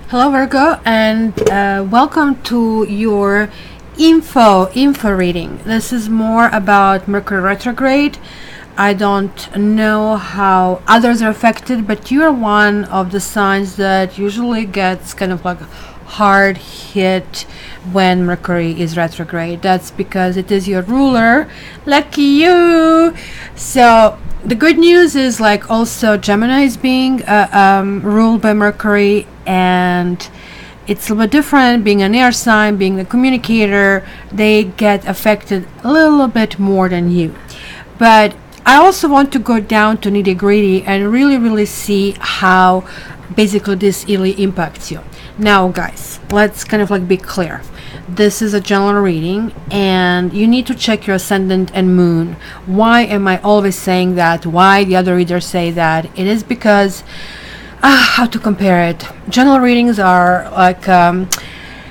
Hello Virgo, and welcome to your info reading. This is more about Mercury retrograde. I don't know how others are affected, but you are one of the signs that usually gets kind of like hard hit when Mercury is retrograde. That's because it is your ruler. Lucky you. So the good news is like also Gemini is being ruled by Mercury, and it's a little bit different. Being an air sign, being the communicator, they get affected a little bit more than you. But I also want to go down to nitty gritty and really see how basically this really impacts you. Now guys, let's kind of like be clear. This is a general reading and you need to check your ascendant and moon. Why am I always saying that? Why the other readers say that? It is because how to compare it? General readings are like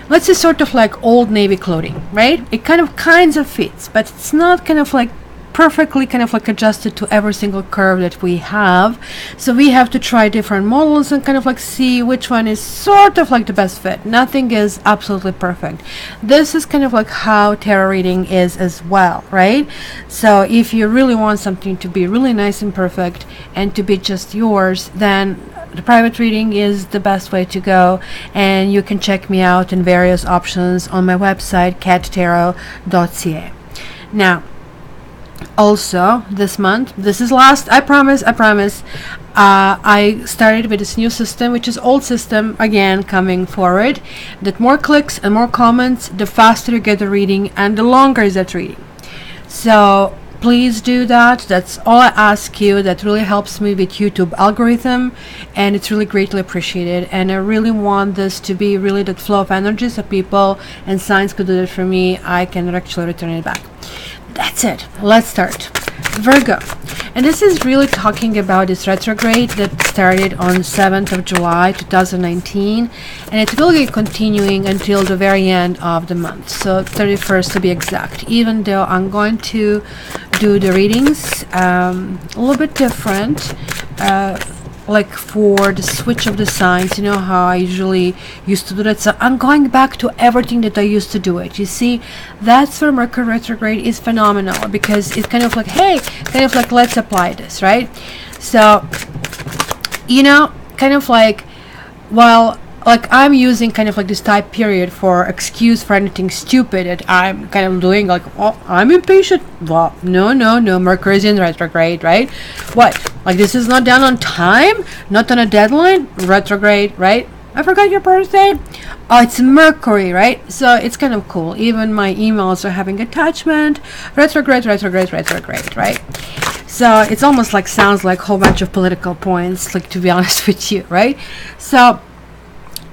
let's say sort of like old navy clothing, right? It kind of fits, but it's not kind of like perfectly kind of like adjusted to every single curve that we have. So we have to try different models and kind of like see which one is sort of like the best fit. Nothing is absolutely perfect. This is kind of like how tarot reading is as well, right? So if you really want something to be really nice and perfect and to be just yours, then the private reading is the best way to go, and you can check me out in various options on my website cattarot.ca. Now also this month, this is last, I promise, I started with this new system, which is old system again coming forward, that more clicks and more comments, the faster you get the reading and the longer is that reading. So please do that. That's all I ask you. That really helps me with YouTube algorithm, and it's really greatly appreciated. And I really want this to be really that flow of energy, so people and signs could do that for me. I can actually return it back. That's it. Let's start. Virgo. And this is really talking about this retrograde that started on 7th of July 2019, and it will be continuing until the very end of the month, so 31st to be exact, even though I'm going to do the readings a little bit different, like for the switch of the signs. You know how I usually used to do that, so I'm going back to everything that I used to do it. You see, that's where Mercury retrograde is phenomenal, because it's kind of like, hey, kind of like, let's apply this, right? So, you know, kind of like, well, like I'm using kind of like this type period for excuse for anything stupid that I'm kind of doing, like, oh, I'm impatient. Well, no, Mercury is in retrograde, right? What? Like, this is not done on time? Not on a deadline? Retrograde, right? I forgot your birthday? Oh, it's Mercury, right? So it's kind of cool. Even my emails are having attachment. Retrograde, right? So it's almost like, sounds like a whole bunch of political points, like, to be honest with you, right? So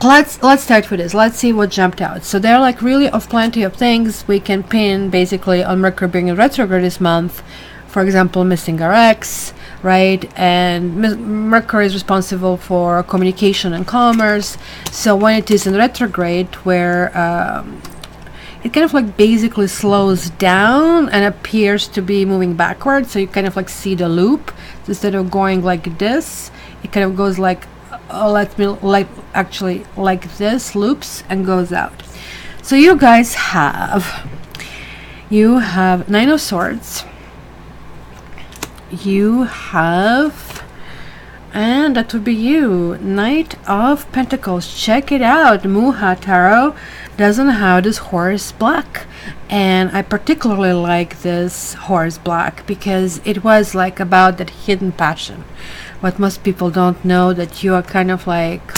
let's start with this. Let's see what jumped out. So there are like really of plenty of things we can pin basically on Mercury being in retrograde this month. For example, missing our ex, right? And Mercury is responsible for communication and commerce. So when it is in retrograde, where it kind of like basically slows down and appears to be moving backwards, so you kind of like see the loop. So instead of going like this, it kind of goes like, actually like this, loops and goes out. So you guys have, Nine of Swords, you have, and that would be you, Knight of Pentacles. Check it out. Muha Tarot doesn't have this horse black, and I particularly like this horse black because it was like about that hidden passion. What most people don't know, that you are kind of like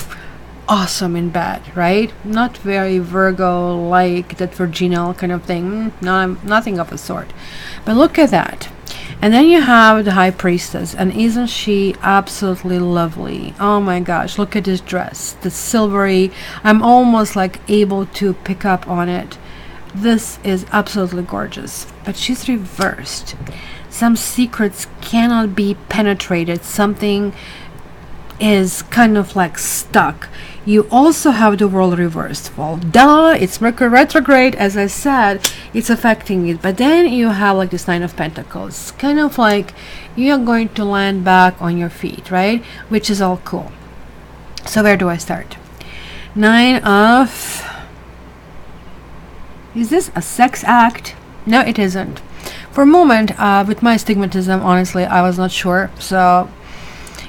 awesome in bed, right? Not very Virgo like that virginal kind of thing. No, nothing of the sort. But look at that. And then you have the High Priestess, and isn't she absolutely lovely? Oh my gosh, look at this dress, the silvery. I'm almost like able to pick up on it. This is absolutely gorgeous, but she's reversed. Some secrets cannot be penetrated. Something is kind of like stuck. You also have the World reversed. Well, duh, it's Mercury retrograde, as I said, it's affecting it. But then you have like this Nine of Pentacles, kind of like you're going to land back on your feet, right? Which is all cool. So where do I start? Nine of... Is this a sex act? No, it isn't. For a moment, with my astigmatism, honestly, I was not sure. So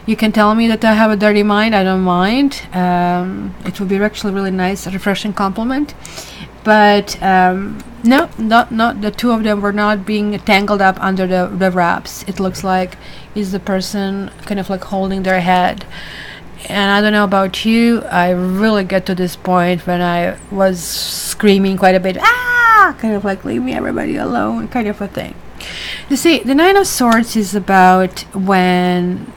you can tell me that I have a dirty mind. I don't mind. It would be actually really nice, a refreshing compliment. But no, not the two of them were not being tangled up under the wraps. It looks like is the person kind of like holding their head. And I don't know about you, I really get to this point when I was screaming quite a bit, ah, kind of like leave me everybody alone, kind of a thing. You see, the Nine of Swords is about when,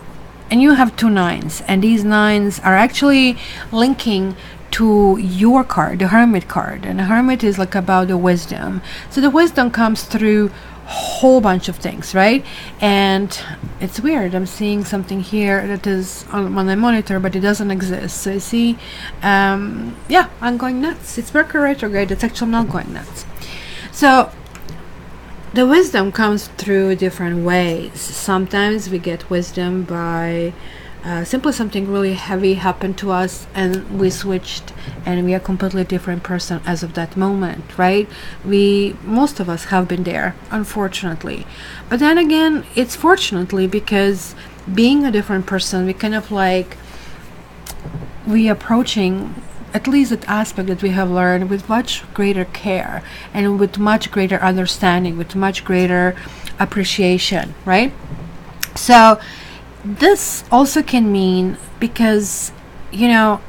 and you have two nines, and these nines are actually linking to your card, the Hermit card, and the Hermit is like about the wisdom. So the wisdom comes through whole bunch of things, right? And it's weird, I'm seeing something here that is on my monitor, but it doesn't exist. So you see, yeah, I'm going nuts. It's Mercury retrograde. It's actually not going nuts. So the wisdom comes through different ways. Sometimes we get wisdom by simply something really heavy happened to us and we switched and we are a completely different person as of that moment, right? Most of us have been there, unfortunately. But then again, it's fortunately, because being a different person, we kind of like, we approaching at least that aspect that we have learned with much greater care and with much greater understanding, with much greater appreciation, right? So this also can mean, because, you know,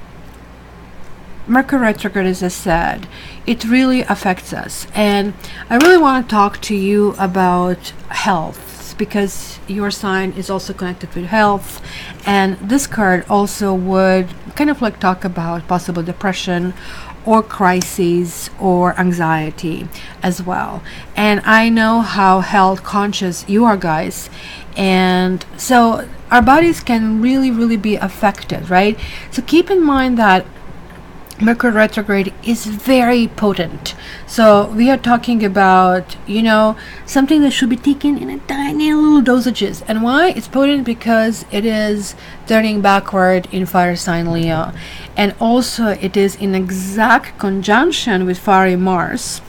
Mercury retrograde, as I said, it really affects us. And I really want to talk to you about health, because your sign is also connected with health. And this card also would kind of like talk about possible depression or crises or anxiety as well. And I know how health conscious you are, guys. And so our bodies can really be affected, right? So keep in mind that Mercury retrograde is very potent. So we are talking about, you know, something that should be taken in a tiny little dosages. And why? It's potent because it is turning backward in fire sign Leo. And also it is in exact conjunction with fiery Mars.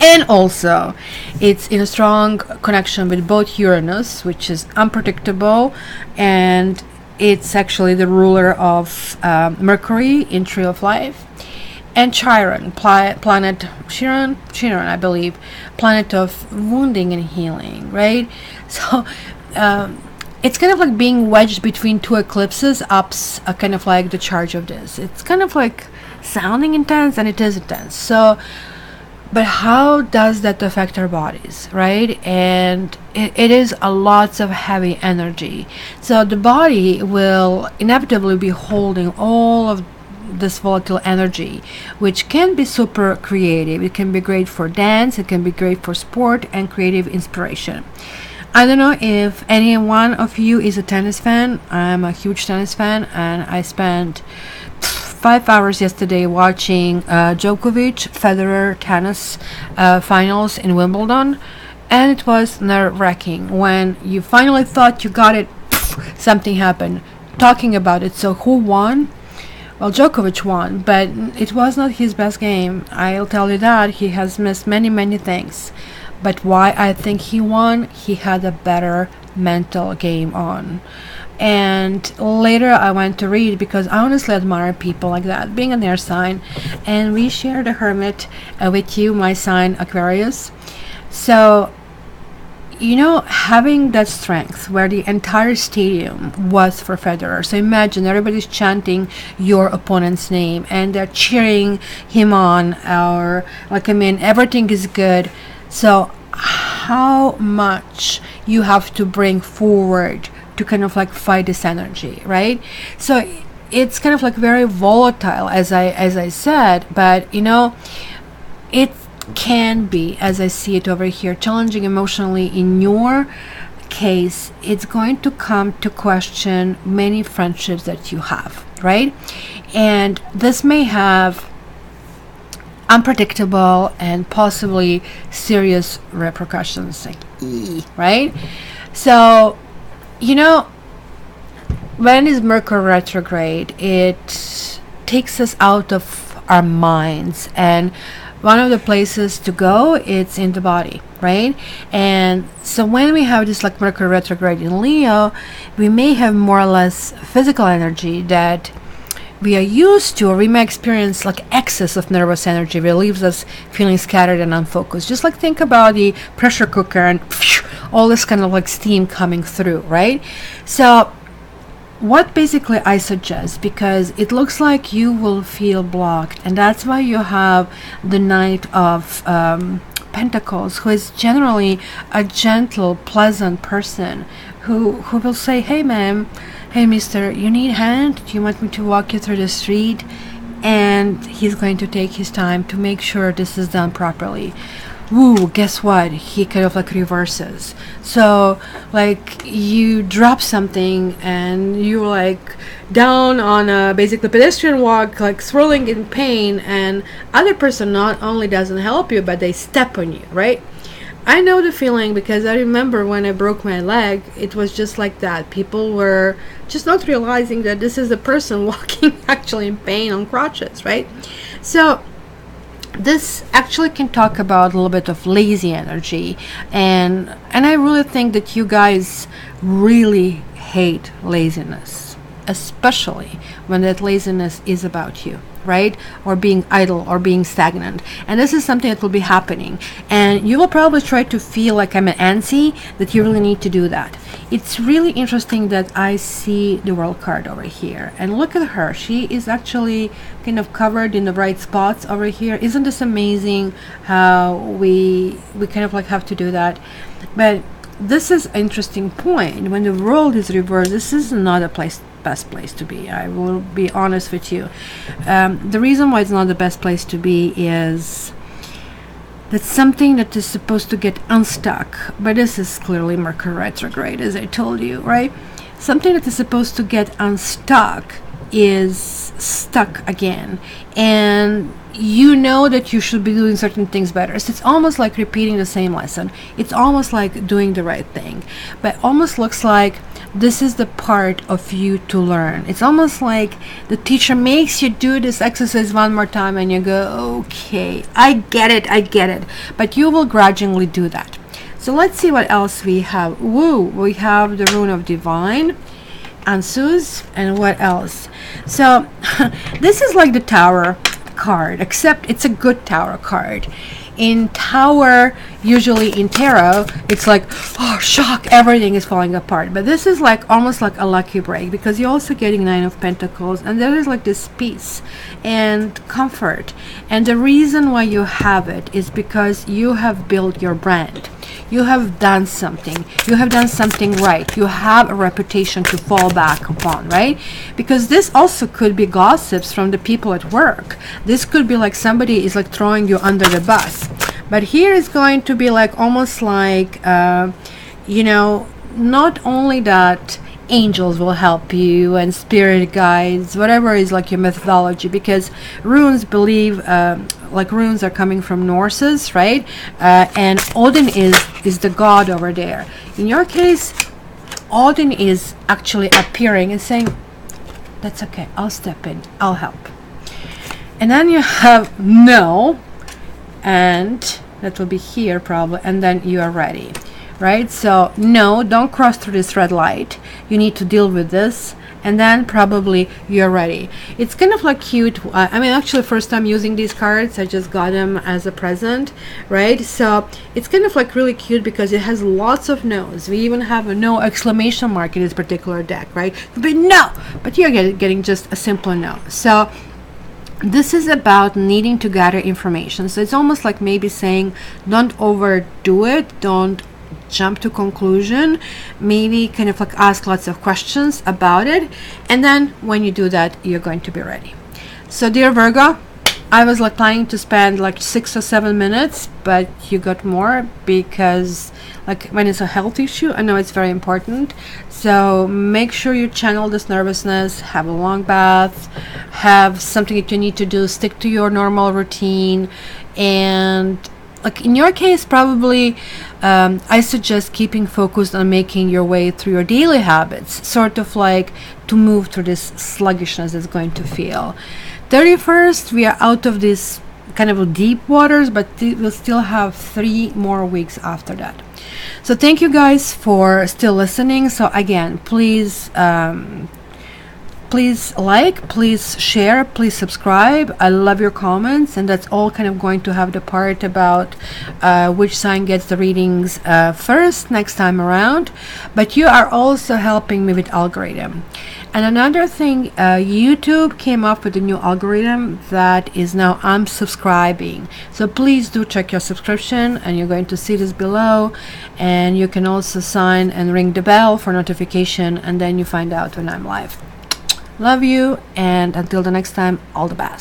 And also it's in a strong connection with both Uranus, which is unpredictable, and it's actually the ruler of Mercury in Tree of Life, and Chiron, planet Chiron, I believe, planet of wounding and healing, right? So it's kind of like being wedged between two eclipses ups kind of like the charge of this. It's kind of like sounding intense, and it is intense. So but how does that affect our bodies, right? And it is a lots of heavy energy. So the body will inevitably be holding all of this volatile energy, which can be super creative. It can be great for dance, it can be great for sport and creative inspiration. I don't know if any one of you is a tennis fan. I'm a huge tennis fan, and I spent 5 hours yesterday watching Djokovic Federer tennis finals in Wimbledon, and it was nerve-wracking. When you finally thought you got it, something happened. Talking about it, so who won? Well, Djokovic won, but it was not his best game. I'll tell you that. He has missed many things. But why I think he won? He had a better mental game on. And later I went to read, because I honestly admire people like that, being an air sign, and we share the Hermit with you, my sign Aquarius. So, you know, having that strength where the entire stadium was for Federer. So imagine everybody's chanting your opponent's name and they're cheering him on, or like, I mean, everything is good. So how much you have to bring forward to kind of like fight this energy, right? So it's kind of like very volatile, as I said, but you know, it can be, as I see it over here, challenging emotionally. In your case, it's going to come to question many friendships that you have, right? And this may have unpredictable and possibly serious repercussions, like, right? So, you know, when is Mercury retrograde? It takes us out of our minds, and one of the places to go, it's in the body, right? And so when we have this like Mercury retrograde in Leo, we may have more or less physical energy that we are used to, or we may experience like excess of nervous energy that leaves us feeling scattered and unfocused. Just like think about the pressure cooker and all this kind of like steam coming through, right? So what basically I suggest, because it looks like you will feel blocked, and that's why you have the Knight of Pentacles, who is generally a gentle, pleasant person who will say, hey ma'am, hey mister, you need hand? Do you want me to walk you through the street? And he's going to take his time to make sure this is done properly. Woo, guess what? He kind of like reverses. So like you drop something and you're like down on a basically pedestrian walk, like swirling in pain, and other person not only doesn't help you, but they step on you, right? I know the feeling, because I remember when I broke my leg, it was just like that. People were just not realizing that this is a person walking actually in pain on crutches, right? So this actually can talk about a little bit of lazy energy, and I really think that you guys really hate laziness, especially when that laziness is about you, right? Or being idle or being stagnant. And this is something that will be happening, and you will probably try to feel like I'm an antsy, that you really need to do that. It's really interesting that I see the World card over here, and look at her. She is actually kind of covered in the right spots over here. Isn't this amazing how we kind of like have to do that? But this is an interesting point. When the world is reversed, this is not a best place to be. I will be honest with you. The reason why it's not the best place to be is that's something that is supposed to get unstuck, but this is clearly Mercury retrograde, as I told you, right? Something that is supposed to get unstuck is stuck again, and you know that you should be doing certain things better. So it's almost like repeating the same lesson. It's almost like doing the right thing, but almost looks like this is the part of you to learn. It's almost like the teacher makes you do this exercise one more time and you go, okay, I get it, but you will grudgingly do that. So let's see what else we have. Woo, we have the Rune of Divine, Ansuz, and what else? So this is like the Tower card, except it's a good Tower card. In Tower, usually in tarot, it's like, oh, shock, everything is falling apart. But this is like almost like a lucky break, because you're also getting Nine of Pentacles, and there is like this peace and comfort. And the reason why you have it is because you have built your brand. You have done something. You have done something right. You have a reputation to fall back upon, right? Because this also could be gossips from the people at work. This could be like somebody is like throwing you under the bus. But here is going to be like almost like, you know, not only that angels will help you and spirit guides, whatever is like your methodology, because runes believe like runes are coming from Norses, right? And Odin is the god over there. In your case, Odin is actually appearing and saying, that's okay, I'll step in, I'll help. And then you have no, and that will be here probably, and then you are ready, right? So no, don't cross through this red light. You need to deal with this, and then probably you're ready. It's kind of like cute. I mean, actually first time using these cards, I just got them as a present, right? So it's kind of like really cute because it has lots of no's. We even have a no exclamation mark in this particular deck, right? But no, but you're getting just a simple no. So this is about needing to gather information. So it's almost like maybe saying, don't overdo it, don't jump to conclusion, maybe kind of like ask lots of questions about it, and then when you do that, you're going to be ready. So dear Virgo, I was like planning to spend like 6 or 7 minutes, but you got more, because like when it's a health issue, I know it's very important. So make sure you channel this nervousness, have a long bath, have something that you need to do, stick to your normal routine. And like in your case, probably I suggest keeping focused on making your way through your daily habits, sort of like to move through this sluggishness that's going to feel. 31st, we are out of this kind of deep waters, but we'll still have 3 more weeks after that. So thank you guys for still listening. So again, please please like, please share, please subscribe. I love your comments, and that's all kind of going to have the part about which sign gets the readings first next time around. But you are also helping me with algorithm. And another thing, YouTube came up with a new algorithm that is now unsubscribing. So please do check your subscription, and you're going to see this below. And you can also sign and ring the bell for notification, and then you find out when I'm live. Love you, and until the next time, all the best.